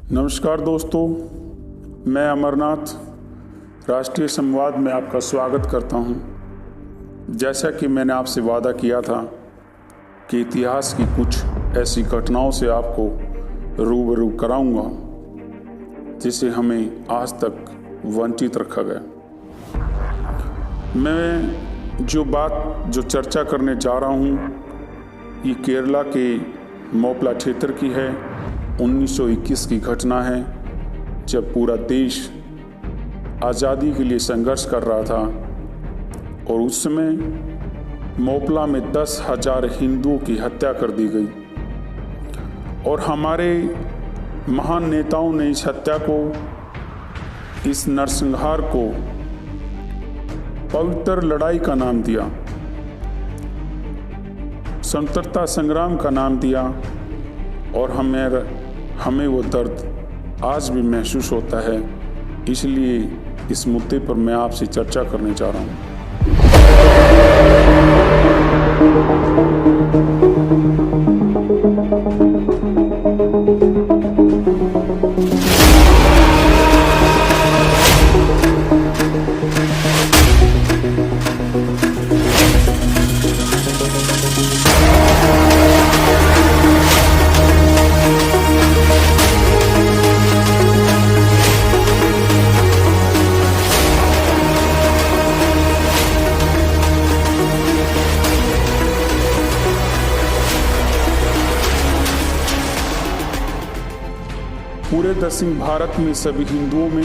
नमस्कार दोस्तों, मैं अमरनाथ राष्ट्रीय संवाद में आपका स्वागत करता हूं। जैसा कि मैंने आपसे वादा किया था कि इतिहास की कुछ ऐसी घटनाओं से आपको रूबरू कराऊंगा जिसे हमें आज तक वंचित रखा गया। मैं जो चर्चा करने जा रहा हूं ये केरला के मोपला क्षेत्र की है। 1921 की घटना है जब पूरा देश आज़ादी के लिए संघर्ष कर रहा था और उस समय मोपला में 10,000 हिंदुओं की हत्या कर दी गई और हमारे महान नेताओं ने इस हत्या को, इस नरसंहार को पवित्र लड़ाई का नाम दिया, स्वतंत्रता संग्राम का नाम दिया और हमें वो दर्द आज भी महसूस होता है। इसलिए इस मुद्दे पर मैं आपसे चर्चा करने जा रहा हूँ। पूरे दक्षिण भारत में सभी हिंदुओं में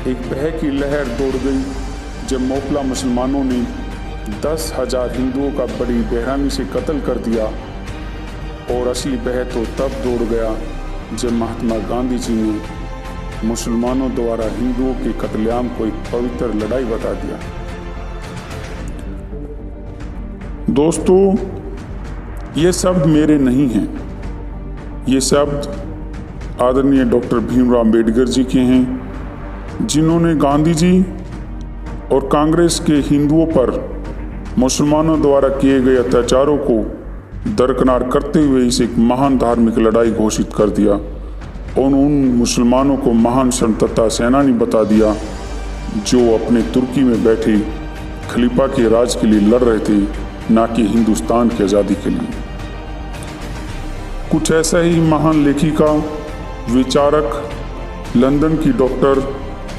एक भय की लहर दौड़ गई जब मोपला मुसलमानों ने 10,000 हिंदुओं का बड़ी बेरहमी से कत्ल कर दिया। और असली भय तो तब दौड़ गया जब महात्मा गांधी जी ने मुसलमानों द्वारा हिंदुओं के कत्लेआम को एक पवित्र लड़ाई बता दिया। दोस्तों, ये शब्द मेरे नहीं हैं, ये शब्द आदरणीय डॉक्टर भीमराव अम्बेडकर जी के हैं, जिन्होंने गांधी जी और कांग्रेस के हिंदुओं पर मुसलमानों द्वारा किए गए अत्याचारों को दरकिनार करते हुए इसे एक महान धार्मिक लड़ाई घोषित कर दिया और उन मुसलमानों को महान स्वतंत्रता सेनानी बता दिया जो अपने तुर्की में बैठे खलीफा के राज के लिए लड़ रहे थे, ना कि हिंदुस्तान की आज़ादी के लिए। कुछ ऐसा ही महान लेखिका, विचारक, लंदन की डॉक्टर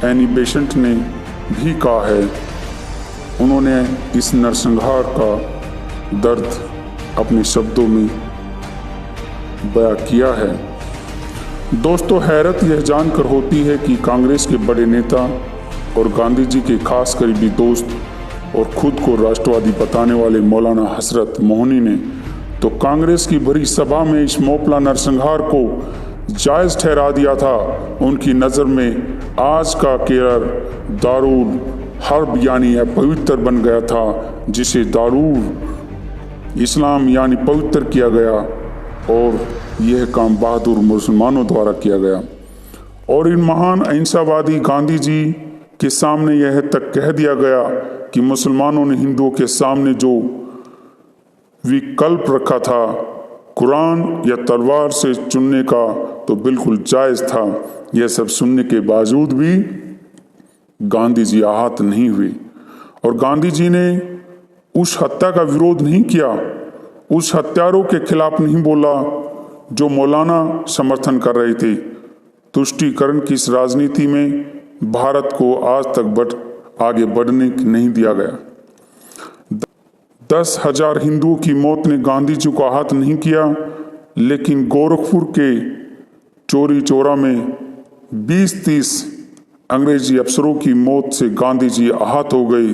एनी बेसेंट ने भी कहा है। उन्होंने इस नरसंहार का दर्द अपने शब्दों में बयां किया है। दोस्तों, हैरत यह जानकर होती है कि कांग्रेस के बड़े नेता और गांधी जी के खास करीबी दोस्त और खुद को राष्ट्रवादी बताने वाले मौलाना हसरत मोहनी ने तो कांग्रेस की बड़ी सभा में इस मोपला नरसंहार को जायज़ ठहरा दिया था। उनकी नज़र में आज का केरल दारुल हर्ब यानी पवित्र बन गया था, जिसे दारुल इस्लाम यानी पवित्र किया गया और यह काम बहादुर मुसलमानों द्वारा किया गया। और इन महान अहिंसावादी गांधी जी के सामने यह तक कह दिया गया कि मुसलमानों ने हिंदुओं के सामने जो विकल्प रखा था, कुरान या तलवार से चुनने का, तो बिल्कुल जायज़ था। यह सब सुनने के बावजूद भी गांधी जी आहत नहीं हुए और गांधी जी ने उस हत्या का विरोध नहीं किया, उस हत्यारों के खिलाफ नहीं बोला जो मौलाना समर्थन कर रहे थे। तुष्टीकरण की इस राजनीति में भारत को आज तक आगे बढ़ने नहीं दिया गया। 10,000 हिंदुओं की मौत ने गांधी जी को आहत नहीं किया, लेकिन गोरखपुर के चोरी चौरा में 20-30 अंग्रेजी अफसरों की मौत से गांधी जी आहत हो गए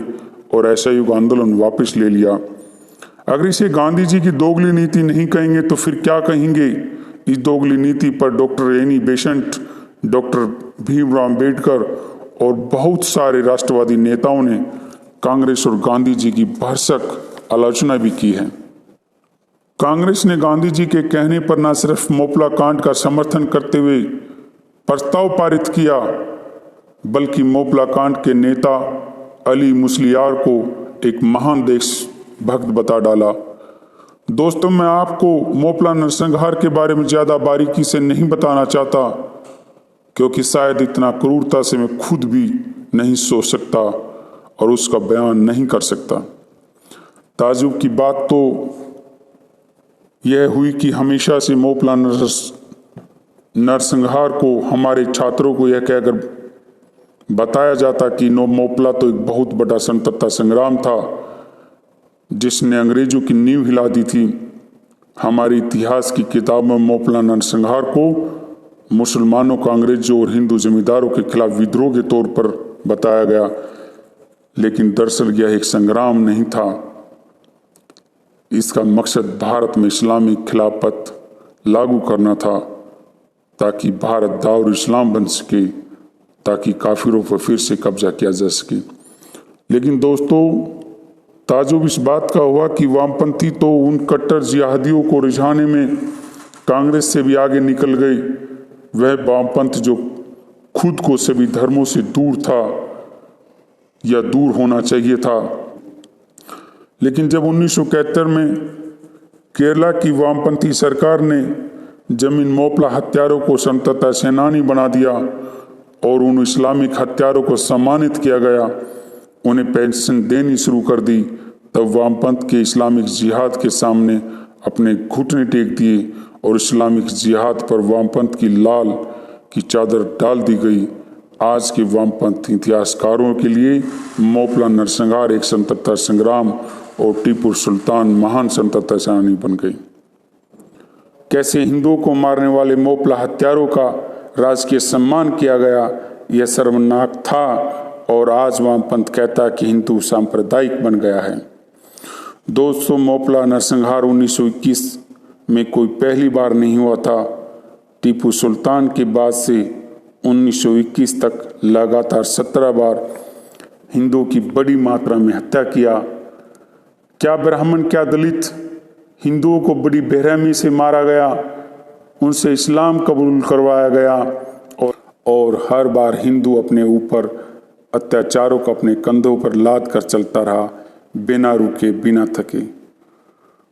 और असहयोग आंदोलन वापस ले लिया। अगर इसे गांधी जी की दोगली नीति नहीं कहेंगे तो फिर क्या कहेंगे? इस दोगली नीति पर doctor Annie Besant, doctor Bhimrao Ambedkar और बहुत सारे राष्ट्रवादी नेताओं ने कांग्रेस और गांधी जी की भरसक आलोचना भी की है। कांग्रेस ने गांधी जी के कहने पर न सिर्फ मोपला कांड का समर्थन करते हुए प्रस्ताव पारित किया, बल्कि मोपला कांड के नेता अली मुसलियार को एक महान देशभक्त बता डाला। दोस्तों, मैं आपको मोपला नरसंहार के बारे में ज़्यादा बारीकी से नहीं बताना चाहता, क्योंकि शायद इतना क्रूरता से मैं खुद भी नहीं सोच सकता और उसका बयान नहीं कर सकता। ताजुब की बात तो यह हुई कि हमेशा से मोपला नरसंहार को हमारे छात्रों को यह कहकर बताया जाता कि मोपला तो एक बहुत बड़ा स्वतंत्रता संग्राम था जिसने अंग्रेजों की नींव हिला दी थी। हमारी इतिहास की किताब में मोपला नरसंहार को मुसलमानों का अंग्रेजों और हिंदू जमींदारों के खिलाफ विद्रोह के तौर पर बताया गया, लेकिन दरअसल यह एक संग्राम नहीं था। इसका मकसद भारत में इस्लामी खिलाफत लागू करना था ताकि भारत दारुल इस्लाम बन सके, ताकि काफिरों पर फिर से कब्जा किया जा सके। लेकिन दोस्तों, ताजुब इस बात का हुआ कि वामपंथी तो उन कट्टर जिहादियों को रिझाने में कांग्रेस से भी आगे निकल गई। वह वामपंथ जो खुद को सभी धर्मों से दूर था या दूर होना चाहिए था। लेकिन जब 1971 में केरला की वामपंथी सरकार ने जमीन मोपला हत्यारों को स्वतंत्रता सेनानी बना दिया और उन इस्लामिक हत्यारों को सम्मानित किया गया, उन्हें पेंशन देनी शुरू कर दी, तब वामपंथ के इस्लामिक जिहाद के सामने अपने घुटने टेक दिए और इस्लामिक जिहाद पर वामपंथ की लाल की चादर डाल दी गई। आज के वामपंथ इतिहासकारों के लिए मोपला नरसंहार एक स्वतंत्रता संग्राम और टीपू सुल्तान महान स्वतंत्रता सेनानी बन गई। कैसे हिंदुओं को मारने वाले मोपला हत्यारों का राजकीय सम्मान किया गया, यह शर्मनाक था और आज वामपंथ कहता कि हिंदू सांप्रदायिक बन गया है। दोस्तों, मोपला नरसंहार 1921 में कोई पहली बार नहीं हुआ था। टीपू सुल्तान के बाद से 1921 तक लगातार 17 बार हिंदुओं की बड़ी मात्रा में हत्या किया। क्या ब्राह्मण, क्या दलित, हिंदुओं को बड़ी बेरहमी से मारा गया, उनसे इस्लाम कबूल करवाया गया और हर बार हिंदू अपने ऊपर अत्याचारों को अपने कंधों पर लाद कर चलता रहा, बिना रुके, बिना थके।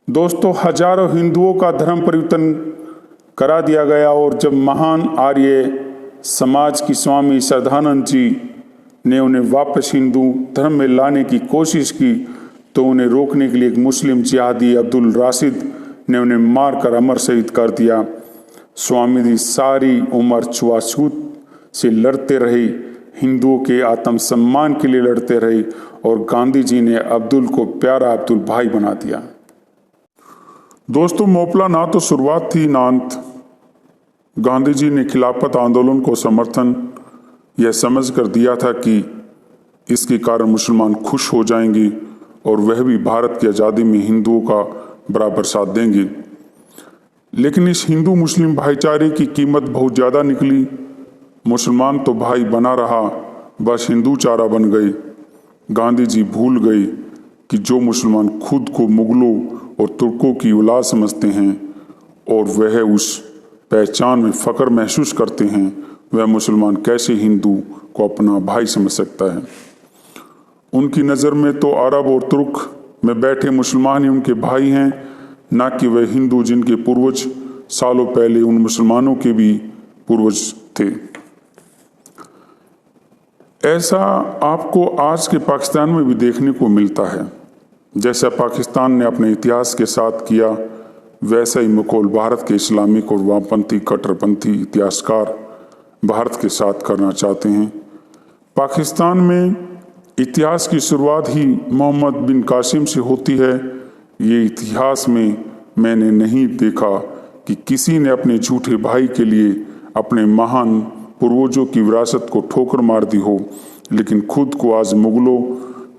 दोस्तों, हजारों हिंदुओं का धर्म परिवर्तन करा दिया गया और जब महान आर्य समाज की स्वामी श्रद्धानंद जी ने उन्हें वापस हिंदू धर्म में लाने की कोशिश की, तो उन्हें रोकने के लिए एक मुस्लिम जिहादी अब्दुल राशिद ने उन्हें मारकर अमर शहीद कर दिया। स्वामी जी सारी उम्र छुआछूत से लड़ते रहे, हिंदुओं के आत्मसम्मान के लिए लड़ते रहे और गांधी जी ने अब्दुल को प्यारा अब्दुल भाई बना दिया। दोस्तों, मोपला ना तो शुरुआत थी ना अंत। गांधी जी ने खिलाफत आंदोलन को समर्थन यह समझ कर दिया था कि इसके कारण मुसलमान खुश हो जाएंगे और वह भी भारत की आज़ादी में हिंदुओं का बराबर साथ देंगे। लेकिन इस हिंदू मुस्लिम भाईचारे की कीमत बहुत ज़्यादा निकली। मुसलमान तो भाई बना रहा, बस हिंदू चारा बन गए। गांधी जी भूल गए कि जो मुसलमान खुद को मुगलों और तुर्कों की औलाद समझते हैं और वह उस पहचान में फ़ख्र महसूस करते हैं, वह मुसलमान कैसे हिंदू को अपना भाई समझ सकता है। उनकी नज़र में तो अरब और तुर्क में बैठे मुसलमान ही उनके भाई हैं, ना कि वह हिंदू जिनके पूर्वज सालों पहले उन मुसलमानों के भी पूर्वज थे। ऐसा आपको आज के पाकिस्तान में भी देखने को मिलता है। जैसा पाकिस्तान ने अपने इतिहास के साथ किया, वैसा ही मखौल भारत के इस्लामिक और वामपंथी कट्टरपंथी इतिहासकार भारत के साथ करना चाहते हैं। पाकिस्तान में इतिहास की शुरुआत ही मोहम्मद बिन कासिम से होती है। ये इतिहास में मैंने नहीं देखा कि किसी ने अपने झूठे भाई के लिए अपने महान पूर्वजों की विरासत को ठोकर मार दी हो, लेकिन खुद को आज मुगलों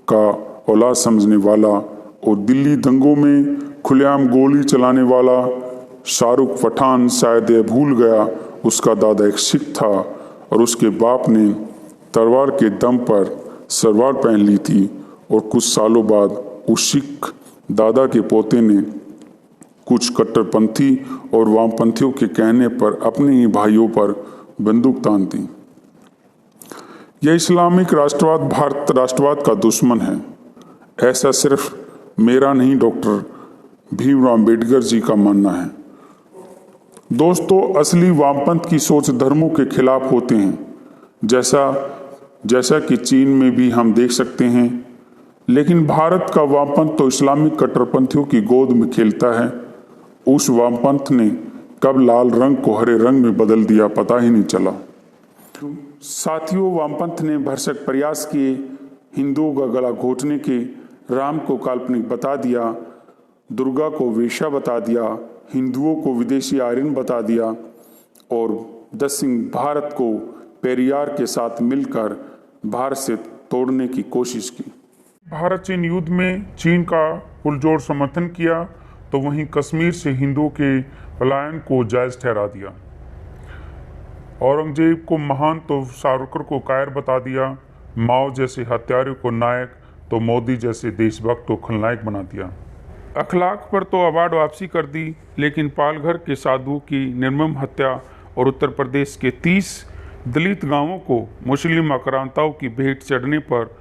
का औलाद समझने वाला और दिल्ली दंगों में खुलेआम गोली चलाने वाला शाहरुख पठान शायद यह भूल गया उसका दादा एक सिख था और उसके बाप ने तलवार के दम पर सलवार पहन ली थी और कुछ सालों बाद उस सिख दादा के पोते ने कुछ कट्टरपंथी और वामपंथियों के कहने पर अपने ही भाइयों पर बंदूक तान दी। यह इस्लामिक राष्ट्रवाद भारत राष्ट्रवाद का दुश्मन है। ऐसा सिर्फ मेरा नहीं, डॉक्टर भीमराव अम्बेडकर जी का मानना है। दोस्तों, असली वामपंथ की सोच धर्मों के खिलाफ होते हैं, जैसा कि चीन में भी हम देख सकते हैं। लेकिन भारत का वामपंथ तो इस्लामिक कट्टरपंथियों की गोद में खेलता है। उस वामपंथ ने कब लाल रंग को हरे रंग में बदल दिया, पता ही नहीं चला। साथियों, वामपंथ ने भरसक प्रयास किए, हिंदुओं का गला घोटने के, राम को काल्पनिक बता दिया, दुर्गा को वेश्या बता दिया, हिंदुओं को विदेशी आर्यन बता दिया और दक्षिण भारत को पेरियार के साथ मिलकर भारत से तोड़ने की कोशिश की। भारत चीन युद्ध में चीन का पुरजोर समर्थन किया तो वहीं कश्मीर से हिंदुओं के पलायन को जायज ठहरा दिया। औरंगजेब को महान तो सावरकर को कायर बता दिया, माओ जैसे हत्यारों को नायक तो मोदी जैसे देशभक्त को खलनायक बना दिया। अखलाक पर तो अवार्ड वापसी कर दी, लेकिन पालघर के साधुओं की निर्मम हत्या और उत्तर प्रदेश के 30 दलित गांवों को मुस्लिम आक्रांताओं की भेंट चढ़ने पर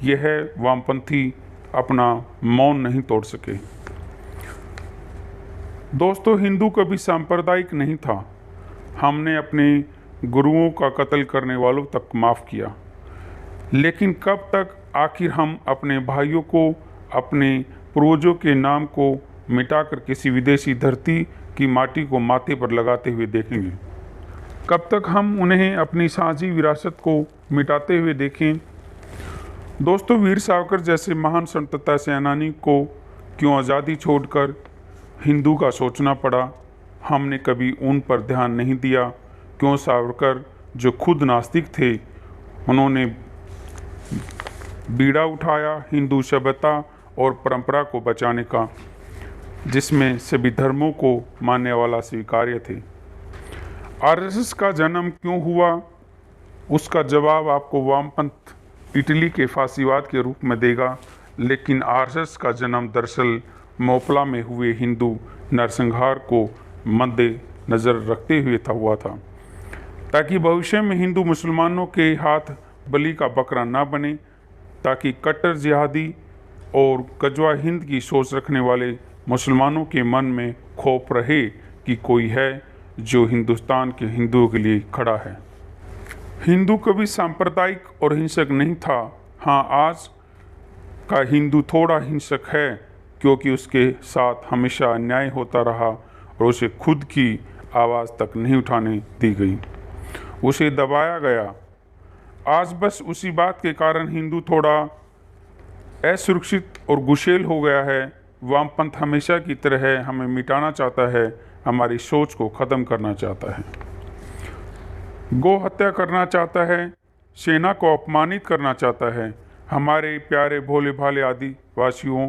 यह वामपंथी अपना मौन नहीं तोड़ सके। दोस्तों, हिंदू कभी सांप्रदायिक नहीं था। हमने अपने गुरुओं का कत्ल करने वालों तक माफ़ किया, लेकिन कब तक आखिर हम अपने भाइयों को, अपने पूर्वजों के नाम को मिटाकर किसी विदेशी धरती की माटी को माथे पर लगाते हुए देखेंगे? कब तक हम उन्हें अपनी साझी विरासत को मिटाते हुए देखें? दोस्तों, वीर सावरकर जैसे महान स्वतंत्रता सेनानी को क्यों आज़ादी छोड़कर हिंदू का सोचना पड़ा? हमने कभी उन पर ध्यान नहीं दिया। क्यों सावरकर, जो खुद नास्तिक थे, उन्होंने बीड़ा उठाया हिंदू सभ्यता और परंपरा को बचाने का, जिसमें सभी धर्मों को मानने वाला स्वीकार्य थे। आरएसएस का जन्म क्यों हुआ, उसका जवाब आपको वामपंथ इटली के फांसीवाद के रूप में देगा, लेकिन आरएसएस का जन्म दरअसल मोपला में हुए हिंदू नरसंहार को मद्देनजर रखते हुए हुआ था, ताकि भविष्य में हिंदू मुसलमानों के हाथ बलि का बकरा ना बने, ताकि कट्टर जिहादी और गजवा हिंद की सोच रखने वाले मुसलमानों के मन में खौफ रहे कि कोई है जो हिंदुस्तान के हिंदुओं के लिए खड़ा है। हिंदू कभी सांप्रदायिक और हिंसक नहीं था। हाँ, आज का हिंदू थोड़ा हिंसक है, क्योंकि उसके साथ हमेशा अन्याय होता रहा और उसे खुद की आवाज़ तक नहीं उठाने दी गई, उसे दबाया गया। आज बस उसी बात के कारण हिंदू थोड़ा असुरक्षित और गुशेल हो गया है। वामपंथ हमेशा की तरह हमें मिटाना चाहता है, हमारी सोच को ख़त्म करना चाहता है, गौ हत्या करना चाहता है, सेना को अपमानित करना चाहता है, हमारे प्यारे भोले भाले आदिवासियों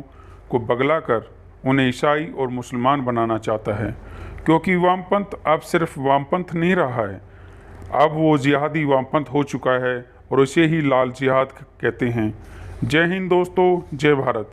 को बगलाकर उन्हें ईसाई और मुसलमान बनाना चाहता है। क्योंकि वामपंथ अब सिर्फ वामपंथ नहीं रहा है, अब वो जिहादी वामपंथ हो चुका है और इसे ही लाल जिहाद कहते हैं। जय हिंद दोस्तों, जय भारत।